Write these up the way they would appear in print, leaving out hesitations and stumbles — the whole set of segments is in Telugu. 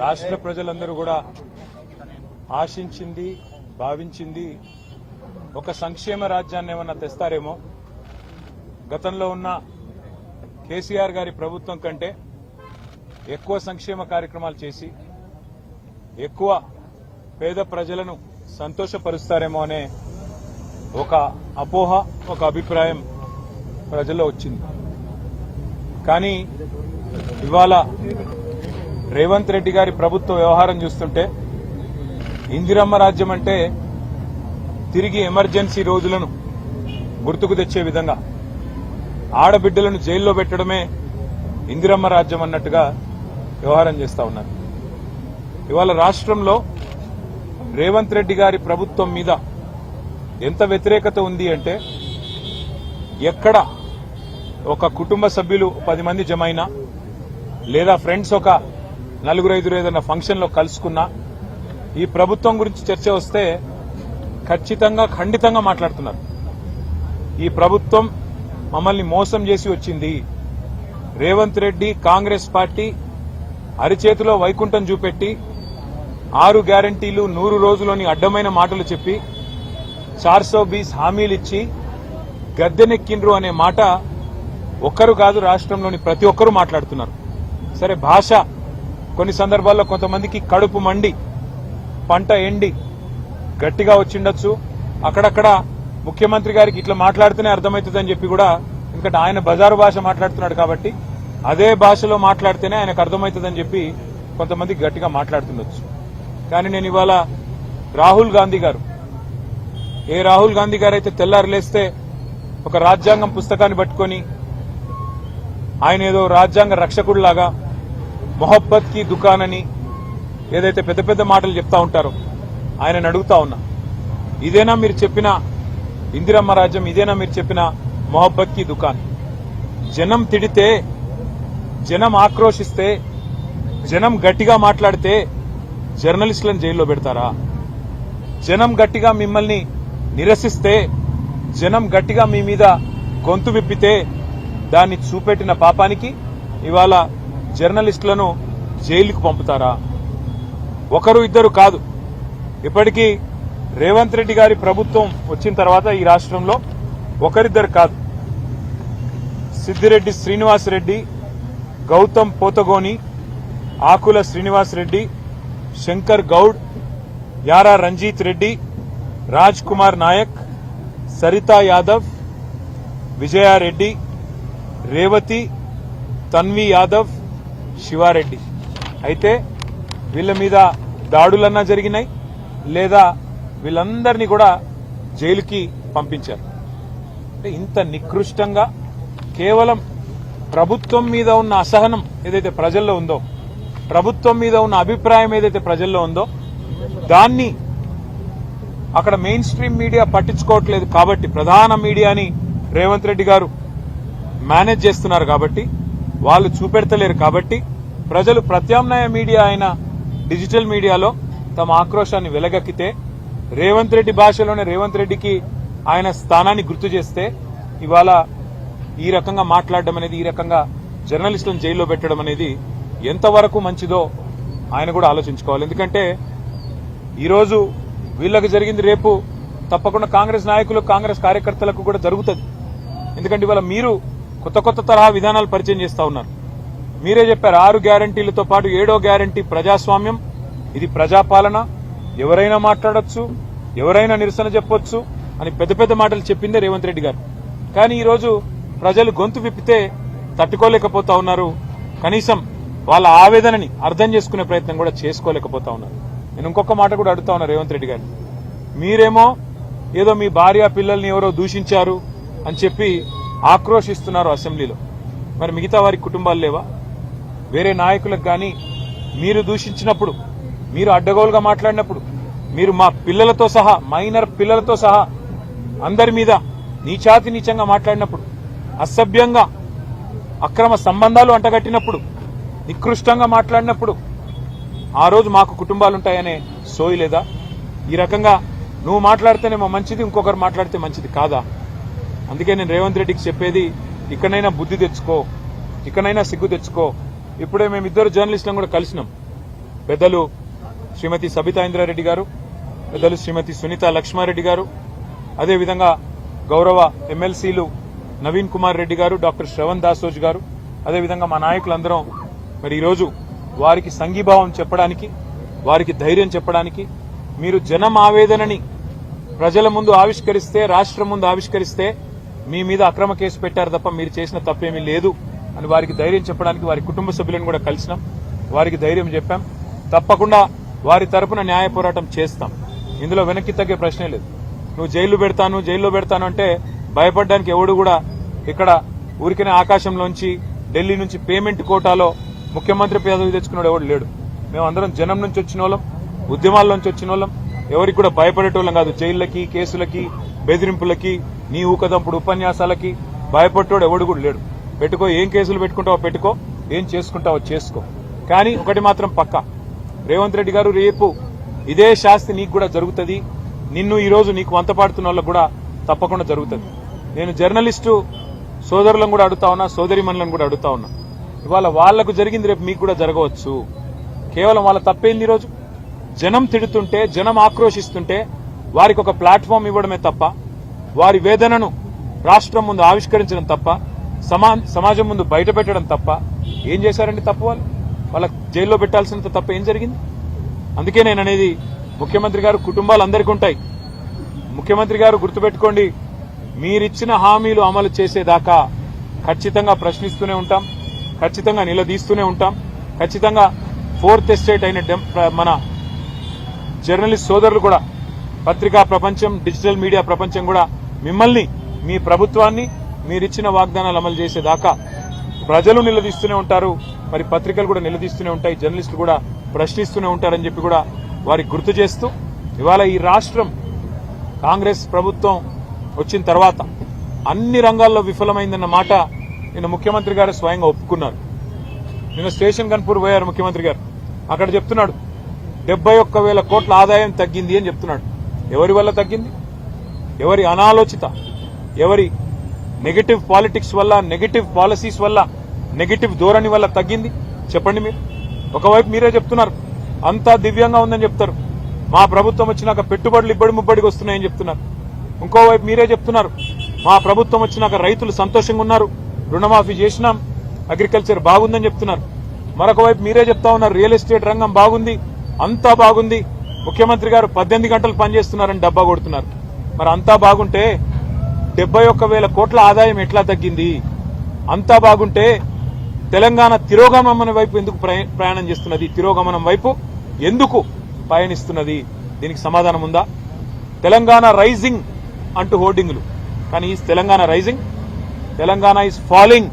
రాష్ట్ర ప్రజలందరూ కూడా ఆశించింది, భావించింది ఒక సంక్షేమ రాజ్యాన్ని ఏమన్నా తెస్తారేమో. గతంలో ఉన్న కేసీఆర్ గారి ప్రభుత్వం కంటే ఎక్కువ సంక్షేమ కార్యక్రమాలు చేసి ఎక్కువ పేద ప్రజలను సంతోషపరుస్తారేమో అనే ఒక అపోహ, ఒక అభిప్రాయం ప్రజల్లో వచ్చింది. కానీ ఇవాళ రేవంత్ రెడ్డి గారి ప్రభుత్వ వ్యవహారం చూస్తుంటే ఇందిరమ్మ రాజ్యం అంటే తిరిగి ఎమర్జెన్సీ రోజులను గుర్తుకు తెచ్చే విధంగా ఆడబిడ్డలను జైల్లో పెట్టడమే ఇందిరమ్మ రాజ్యం అన్నట్టుగా వ్యవహారం చేస్తా ఉన్నారు. ఇవాళ రాష్ట్రంలో రేవంత్ రెడ్డి గారి ప్రభుత్వం మీద ఎంత వ్యతిరేకత ఉంది అంటే, ఎక్కడ ఒక కుటుంబ సభ్యులు 10 మంది జమైనా లేదా ఫ్రెండ్స్ ఒక 4-5 ఏదైనా ఫంక్షన్లో కలుసుకున్నా ఈ ప్రభుత్వం గురించి చర్చ వస్తే ఖచ్చితంగా ఖండితంగా మాట్లాడుతున్నారు. ఈ ప్రభుత్వం మమ్మల్ని మోసం చేసి వచ్చింది. రేవంత్ రెడ్డి కాంగ్రెస్ పార్టీ అరిచేతిలో వైకుంఠం చూపెట్టి 6 గ్యారంటీలు 100 రోజులోని అడ్డమైన మాటలు చెప్పి 420 హామీలిచ్చి గద్దెనెక్కిండ్రు అనే మాట ఒక్కరు కాదు, రాష్ట్రంలోని ప్రతి ఒక్కరూ మాట్లాడుతున్నారు. సరే, భాష కొన్ని సందర్భాల్లో కొంతమందికి కడుపు మండి పంట ఎండి గట్టిగా వచ్చిండొచ్చు. అక్కడక్కడ ముఖ్యమంత్రి గారికి ఇట్లా మాట్లాడితేనే అర్థమవుతుందని చెప్పి కూడా, ఎందుకంటే ఆయన బజారు భాష మాట్లాడుతున్నాడు కాబట్టి అదే భాషలో మాట్లాడితేనే ఆయనకు అర్థమవుతుందని చెప్పి కొంతమంది గట్టిగా మాట్లాడుతుండొచ్చు. కానీ నేను ఇవాళ రాహుల్ గాంధీ గారు అయితే తెల్లారు లేస్తే ఒక రాజ్యాంగం పుస్తకాన్ని పట్టుకొని ఆయన ఏదో రాజ్యాంగ రక్షకుడిలాగా మొహబ్బత్ కి దుకాన్ అని ఏదైతే పెద్ద పెద్ద మాటలు చెప్తా ఉంటారో ఆయనను అడుగుతా ఉన్నా, ఇదేనా మీరు చెప్పిన ఇందిరమ్మ రాజ్యం? ఇదేనా మీరు చెప్పిన మొహబ్బత్ కి దుకాన్? జనం తిడితే, జనం ఆక్రోశిస్తే, జనం గట్టిగా మాట్లాడితే జర్నలిస్టులను జైల్లో పెడతారా? జనం గట్టిగా మిమ్మల్ని నిరసిస్తే, జనం గట్టిగా మీ మీద గొంతు విప్పితే దాన్ని చూపెట్టిన పాపానికి ఇవాళ జర్నలిస్టులను జైలుకు పంపుతారా? ఒకరు ఇద్దరు కాదు, ఇప్పటికీ రేవంత్ రెడ్డి గారి ప్రభుత్వం వచ్చిన తర్వాత ఈ రాష్ట్రంలో ఒకరిద్దరు కాదు, సిద్దిరెడ్డి శ్రీనివాసరెడ్డి, గౌతమ్ పోతగోని, ఆకుల శ్రీనివాసరెడ్డి, శంకర్ గౌడ్, యారా రంజిత్ రెడ్డి, రాజ్ కుమార్ నాయక్, సరితా యాదవ్, విజయారెడ్డి, రేవతి, తన్వి యాదవ్, శివారెడ్డి. అయితే వీళ్ల మీద దాడులన్నా జరిగినాయి లేదా వీళ్ళందరినీ కూడా జైలుకి పంపించారు. అంటే ఇంత నికృష్టంగా కేవలం ప్రభుత్వం మీద ఉన్న అసహనం ఏదైతే ప్రజల్లో ఉందో, ప్రభుత్వం మీద ఉన్న అభిప్రాయం ఏదైతే ప్రజల్లో ఉందో దాన్ని అక్కడ మెయిన్ స్ట్రీమ్ మీడియా పట్టించుకోవట్లేదు కాబట్టి, ప్రధాన మీడియాని రేవంత్ రెడ్డి గారు మేనేజ్ చేస్తున్నారు కాబట్టి, వాళ్ళు చూపెడతలేరు కాబట్టి ప్రజలు ప్రత్యామ్నాయ మీడియా అయిన డిజిటల్ మీడియాలో తమ ఆక్రోశాన్ని వెలగక్కితే, రేవంత్ రెడ్డి భాషలోనే రేవంత్ రెడ్డికి ఆయన స్థానాన్ని గుర్తు చేస్తే ఇవాళ ఈ రకంగా మాట్లాడడం అనేది, ఈ రకంగా జర్నలిస్టులను జైల్లో పెట్టడం అనేది ఎంతవరకు మంచిదో ఆయన కూడా ఆలోచించుకోవాలి. ఎందుకంటే ఈరోజు వీళ్ళకి జరిగింది రేపు తప్పకుండా కాంగ్రెస్ నాయకులు, కాంగ్రెస్ కార్యకర్తలకు కూడా జరుగుతుంది. ఎందుకంటే ఇవాళ మీరు కొత్త కొత్త తరహా విధానాలు పరిచయం చేస్తా ఉన్నారు. మీరే చెప్పారు 6 గ్యారంటీలతో పాటు 7వ గ్యారంటీ ప్రజాస్వామ్యం, ఇది ప్రజాపాలన, ఎవరైనా మాట్లాడొచ్చు, ఎవరైనా నిరసన చెప్పొచ్చు అని పెద్ద పెద్ద మాటలు చెప్పిందే రేవంత్ రెడ్డి గారు. కానీ ఈరోజు ప్రజలు గొంతు విప్పితే తట్టుకోలేకపోతా ఉన్నారు, కనీసం వాళ్ళ ఆవేదనని అర్థం చేసుకునే ప్రయత్నం కూడా చేసుకోలేకపోతా ఉన్నారు. నేను ఇంకొక మాట కూడా అడుగుతా ఉన్నా రేవంత్ రెడ్డి గారు, మీరేమో ఏదో మీ భార్య పిల్లల్ని ఎవరో దూషించారు అని చెప్పి ఆక్రోశిస్తున్నారు అసెంబ్లీలో, మరి మిగతా వారి కుటుంబాలు లేవా? వేరే నాయకులకు కానీ మీరు దూషించినప్పుడు, మీరు అడ్డగోలుగా మాట్లాడినప్పుడు, మీరు మా పిల్లలతో సహా, మైనర్ పిల్లలతో సహా అందరి మీద నీచాతి నీచంగా మాట్లాడినప్పుడు, అసభ్యంగా అక్రమ సంబంధాలు అంటగట్టినప్పుడు, నికృష్టంగా మాట్లాడినప్పుడు ఆ రోజు మాకు కుటుంబాలుంటాయనే సోయి లేదా? ఈ రకంగా నువ్వు మాట్లాడితేనేమో మంచిది, ఇంకొకరు మాట్లాడితే మంచిది కాదా? అందుకే నేను రేవంత్ రెడ్డికి చెప్పేది, ఇకనైనా బుద్ధి తెచ్చుకో, ఇకనైనా సిగ్గు తెచ్చుకో. ఇప్పుడే మేమిద్దరు జర్నలిస్టులను కూడా కలిసినాం. పెద్దలు శ్రీమతి సబితా ఇంద్రారెడ్డి గారు, పెద్దలు శ్రీమతి సునీత లక్ష్మారెడ్డి గారు, అదేవిధంగా గౌరవ ఎమ్మెల్సీలు నవీన్ కుమార్ రెడ్డి గారు, డాక్టర్ శ్రవణ్ దాసోజ్ గారు, అదేవిధంగా మా నాయకులందరం మరి ఈరోజు వారికి సంఘీభావం చెప్పడానికి, వారికి ధైర్యం చెప్పడానికి, మీరు జనం ఆవేదనని ప్రజల ముందు ఆవిష్కరిస్తే, రాష్ట్రం ముందు ఆవిష్కరిస్తే మీ మీద అక్రమ కేసు పెట్టారు తప్ప మీరు చేసిన తప్పేమీ లేదు అని వారికి ధైర్యం చెప్పడానికి వారి కుటుంబ సభ్యులను కూడా కలిసినాం, వారికి ధైర్యం చెప్పాం. తప్పకుండా వారి తరపున న్యాయ పోరాటం చేస్తాం. ఇందులో వెనక్కి తగ్గే ప్రశ్నే లేదు. నువ్వు జైల్లో పెడతాను అంటే భయపడడానికి ఎవడు కూడా ఇక్కడ ఊరికనే ఆకాశంలోంచి ఢిల్లీ నుంచి పేమెంట్ కోటాలో ముఖ్యమంత్రి పదవి తెచ్చుకున్నాడు ఎవడు లేడు. మేమందరం జనం నుంచి వచ్చిన వాళ్ళం, ఉద్యమాల్లోంచి వచ్చిన వాళ్ళం, ఎవరికి కూడా భయపడేటోళ్ళం కాదు. జైళ్లకి, కేసులకి, బెదిరింపులకి, నీ ఊకదంపుడు ఉపన్యాసాలకి భయపడేటోడు ఎవడు కూడా లేడు. పెట్టుకో, ఏం కేసులు పెట్టుకుంటావో పెట్టుకో, ఏం చేసుకుంటావో చేసుకో. కానీ ఒకటి మాత్రం పక్కా, రేవంత్ రెడ్డి గారు రేపు ఇదే శాస్తి నీకు కూడా జరుగుతుంది. నిన్ను ఈ రోజు నీకు వంతపాడుతున్న వాళ్ళకు కూడా తప్పకుండా జరుగుతుంది. నేను జర్నలిస్టు సోదరులను కూడా అడుగుతా ఉన్నా, సోదరిమణులను కూడా అడుగుతా ఉన్నా. ఇవాళ వాళ్లకు జరిగింది రేపు మీకు కూడా జరగవచ్చు. కేవలం వాళ్ళ తప్పేంది? ఈరోజు జనం తిడుతుంటే, జనం ఆక్రోశిస్తుంటే వారికి ఒక ప్లాట్ఫామ్ ఇవ్వడమే తప్ప, వారి వేదనను రాష్ట్రం ముందు ఆవిష్కరించడం తప్ప, సమాజం ముందు బయట పెట్టడం తప్ప ఏం చేశారండి తప్పు? వాళ్ళకి జైల్లో పెట్టాల్సినంత తప్ప ఏం జరిగింది? అందుకే నేను అనేది, ముఖ్యమంత్రి గారు కుటుంబాలు అందరికీ ఉంటాయి. ముఖ్యమంత్రి గారు గుర్తుపెట్టుకోండి, మీరిచ్చిన హామీలు అమలు చేసేదాకా ఖచ్చితంగా ప్రశ్నిస్తూనే ఉంటాం, ఖచ్చితంగా నిలదీస్తూనే ఉంటాం. ఖచ్చితంగా ఫోర్త్ ఎస్టేట్ అయిన మన జర్నలిస్ట్ సోదరులు కూడా, పత్రికా ప్రపంచం, డిజిటల్ మీడియా ప్రపంచం కూడా మిమ్మల్ని, మీ ప్రభుత్వాన్ని మీరిచ్చిన వాగ్దానాలు అమలు చేసేదాకా ప్రజలు నిలదీస్తూనే ఉంటారు. మరి పత్రికలు కూడా నిలదీస్తూనే ఉంటాయి, జర్నలిస్టులు కూడా ప్రశ్నిస్తూనే ఉంటారని చెప్పి కూడా వారికి గుర్తు చేస్తూ, ఇవాళ ఈ రాష్ట్రం కాంగ్రెస్ ప్రభుత్వం వచ్చిన తర్వాత అన్ని రంగాల్లో విఫలమైందన్న మాట నిన్న ముఖ్యమంత్రి గారు స్వయంగా ఒప్పుకున్నారు. నిన్న స్టేషన్ గన్పూర్ పోయారు ముఖ్యమంత్రి గారు. అక్కడ చెప్తున్నాడు 71,000 కోట్ల ఆదాయం తగ్గింది అని చెప్తున్నాడు. ఎవరి వల్ల తగ్గింది? ఎవరి అనాలోచిత, ఎవరి నెగటివ్ పాలిటిక్స్ వల్ల, నెగటివ్ పాలసీస్ వల్ల, నెగటివ్ ధోరణి వల్ల తగ్గింది చెప్పండి మీరు. ఒకవైపు మీరే చెప్తున్నారు అంతా దివ్యంగా ఉందని చెప్తారు, మా ప్రభుత్వం వచ్చినాక పెట్టుబడులు ఇబ్బడి ముబ్బడికి వస్తున్నాయని చెప్తున్నారు. ఇంకోవైపు మీరే చెప్తున్నారు మా ప్రభుత్వం వచ్చినాక రైతులు సంతోషంగా ఉన్నారు, రుణమాఫీ చేసినాం, అగ్రికల్చర్ బాగుందని చెప్తున్నారు. మరొక వైపు మీరే చెప్తా ఉన్నారు రియల్ ఎస్టేట్ రంగం బాగుంది, అంతా బాగుంది, ముఖ్యమంత్రి గారు 18 గంటలు పనిచేస్తున్నారని డబ్బా కొడుతున్నారు. మరి అంతా బాగుంటే 71,000 కోట్ల ఆదాయం ఎట్లా తగ్గింది? అంతా బాగుంటే తెలంగాణ తిరోగమనం వైపు ఎందుకు ప్రయాణం చేస్తున్నది? తిరోగమనం వైపు ఎందుకు పయనిస్తున్నది? దీనికి సమాధానం ఉందా? తెలంగాణ రైజింగ్ అంటూ హోర్డింగ్లు, కానీ ఈ Telangana rising, Telangana is falling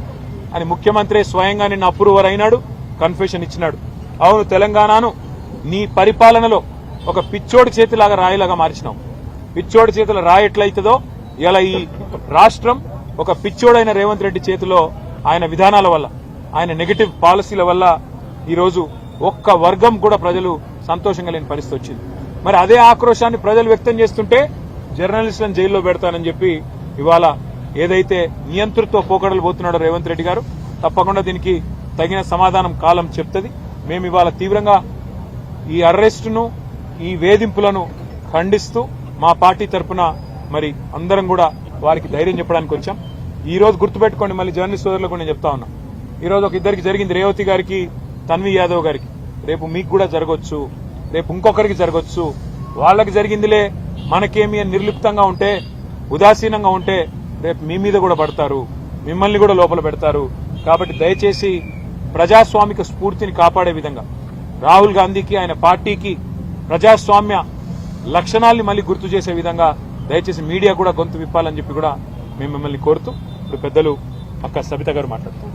అని ముఖ్యమంత్రి స్వయంగా నిన్న అప్రూవర్ అయినాడు, కన్ఫెషన్ ఇచ్చినాడు. అవును, తెలంగాణను నీ పరిపాలనలో ఒక పిచ్చోడి చేతిలాగా రాయిలాగా మార్చినావు. పిచ్చోడి చేతుల రాయి ఎట్లయితుందో ఇలా ఈ రాష్ట్రం ఒక పిచ్చోడైన రేవంత్ రెడ్డి చేతిలో, ఆయన విధానాల వల్ల, ఆయన నెగటివ్ పాలసీల వల్ల ఈరోజు ఒక్క వర్గం కూడా ప్రజలు సంతోషంగా లేని పరిస్థితి వచ్చింది. మరి అదే ఆక్రోశాన్ని ప్రజలు వ్యక్తం చేస్తుంటే జర్నలిస్టులను జైల్లో పెడతానని చెప్పి ఇవాళ ఏదైతే నియంతృత్వ పోకడలు పోతున్నాడో రేవంత్ రెడ్డి గారు, తప్పకుండా దీనికి తగిన సమాధానం కాలం చెప్తుంది. మేము ఇవాళ తీవ్రంగా ఈ అరెస్టును, ఈ వేధింపులను ఖండిస్తూ మా పార్టీ తరఫున మరి అందరం కూడా వారికి ధైర్యం చెప్పడానికి వచ్చాం. ఈ రోజు గుర్తుపెట్టుకోండి, మళ్ళీ జర్నలిస్ట్ సోదరులకు నేను చెప్తా ఉన్నా, ఈ రోజు ఒక ఇద్దరికి జరిగింది, రేవతి గారికి, తన్వి యాదవ్ గారికి. రేపు మీకు కూడా జరగొచ్చు, రేపు ఇంకొకరికి జరగొచ్చు. వాళ్ళకి జరిగిందిలే మనకేమి అని నిర్లిప్తంగా ఉంటే, ఉదాసీనంగా ఉంటే రేపు మీ మీద కూడా పడతారు, మిమ్మల్ని కూడా లోపల పెడతారు. కాబట్టి దయచేసి ప్రజాస్వామిక స్ఫూర్తిని కాపాడే విధంగా రాహుల్ గాంధీకి, ఆయన పార్టీకి ప్రజాస్వామ్య లక్షణాల్ని మళ్ళీ గుర్తు చేసే విధంగా దయచేసి మీడియా కూడా గొంతు విప్పాలని చెప్పి కూడా మేము మిమ్మల్ని కోరుతూ ఇప్పుడు పెద్దలు అక్క సబిత గారు మాట్లాడుతున్నారు.